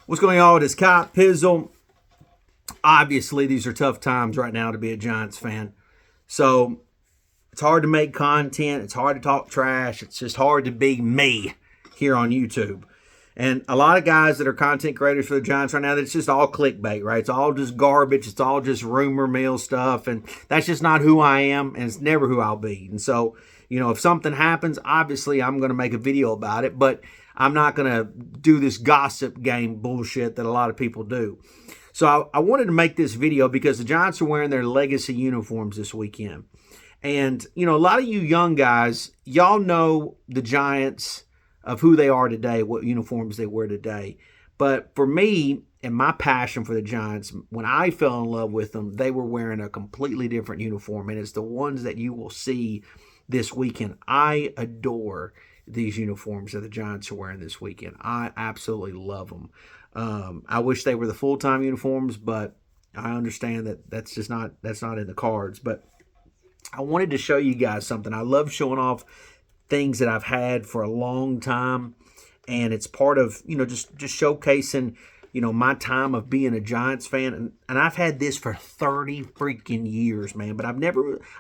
What's going on? It's Kai Pizzle. Obviously, these are tough times right now to be a Giants fan. So it's hard to make content. It's hard to talk trash. It's just hard to be me here on YouTube. And a lot of guys that are content creators for the Giants right now, it's just all clickbait, right? It's all just garbage. It's all just rumor mill stuff. And that's just not who I am, and it's never who I'll be. And so, if something happens, obviously I'm going to make a video about it. But I'm not going to do this gossip game bullshit that a lot of people do. So I wanted to make this video because the Giants are wearing their legacy uniforms this weekend. And, a lot of you young guys, y'all know the Giants of who they are today, what uniforms they wear today. But for me and my passion for the Giants, when I fell in love with them, they were wearing a completely different uniform. And it's the ones that you will see this weekend. I adore these uniforms that the Giants are wearing this weekend. I absolutely love them. I wish they were the full-time uniforms, but I understand that that's not in the cards. But I wanted to show you guys something. I love showing off things that I've had for a long time, and it's part of just showcasing my time of being a Giants fan. And I've had this for 30 freaking years, man. But I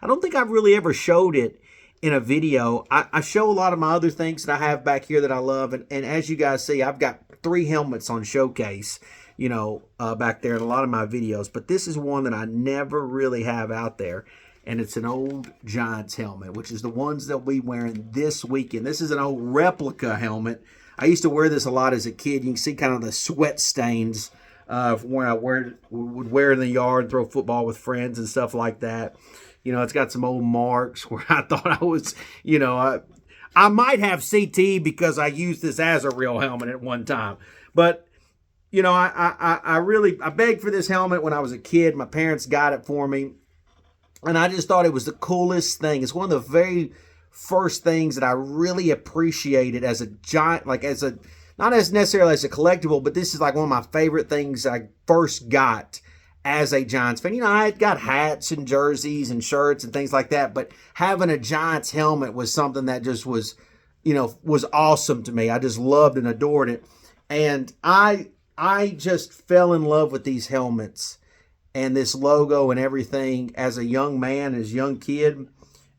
don't think I've really ever showed it in a video. I show a lot of my other things that I have back here that I love, and as you guys see, I've got 3 helmets on showcase, back there in a lot of my videos. But this is one that I never really have out there, and it's an old Giants helmet, which is the ones that we wearing this weekend. This is an old replica helmet. I used to wear this a lot as a kid. You can see kind of the sweat stains when I would wear in the yard and throw football with friends and stuff like that. It's got some old marks where I thought I was, I might have CT because I used this as a real helmet at one time. But, I begged for this helmet when I was a kid. My parents got it for me. And I just thought it was the coolest thing. It's one of the very first things that I really appreciated as a Giant, not as necessarily as a collectible, but this is like one of my favorite things I first got as a Giants fan. I had got hats and jerseys and shirts and things like that, but having a Giants helmet was something that just was awesome to me. I just loved and adored it. And I just fell in love with these helmets and this logo and everything as a young man, as a young kid.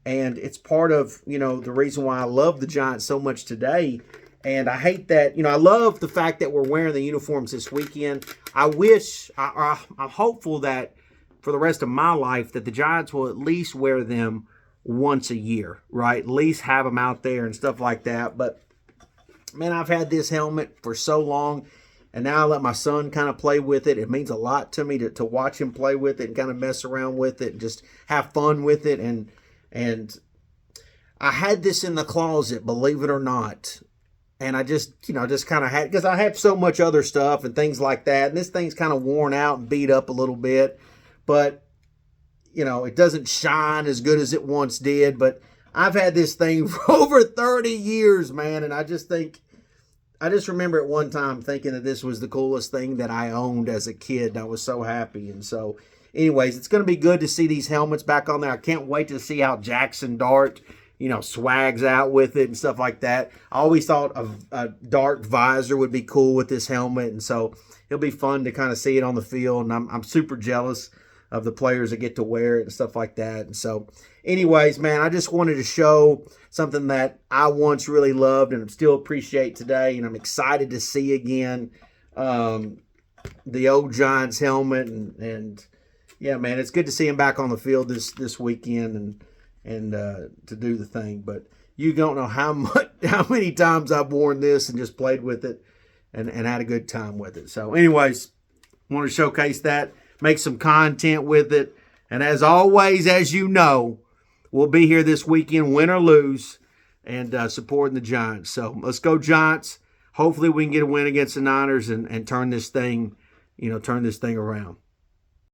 And it's part of, the reason why I love the Giants so much today. And I hate that, I love the fact that we're wearing the uniforms this weekend. I'm hopeful that for the rest of my life that the Giants will at least wear them once a year, right? At least have them out there and stuff like that. But, man, I've had this helmet for so long, and now I let my son kind of play with it. It means a lot to me to watch him play with it and kind of mess around with it and just have fun with it. And I had this in the closet, believe it or not. And I just kind of had, because I have so much other stuff and things like that. And this thing's kind of worn out and beat up a little bit. But, it doesn't shine as good as it once did. But I've had this thing for over 30 years, man. And I just remember at one time thinking that this was the coolest thing that I owned as a kid. And I was so happy. And so, anyways, it's going to be good to see these helmets back on there. I can't wait to see how Jackson Dart swags out with it and stuff like that. I always thought a Dart visor would be cool with this helmet, and so it'll be fun to kind of see it on the field, and I'm super jealous of the players that get to wear it and stuff like that. And so, anyways, man, I just wanted to show something that I once really loved and still appreciate today, and I'm excited to see again the old Giants helmet, and yeah, man, it's good to see him back on the field this weekend, and to do the thing. But you don't know how many times I've worn this and just played with it and had a good time with it. So anyways, want to showcase that, make some content with it. And as always, as you know, we'll be here this weekend, win or lose, and supporting the Giants. So let's go Giants. Hopefully we can get a win against the Niners and turn this thing around.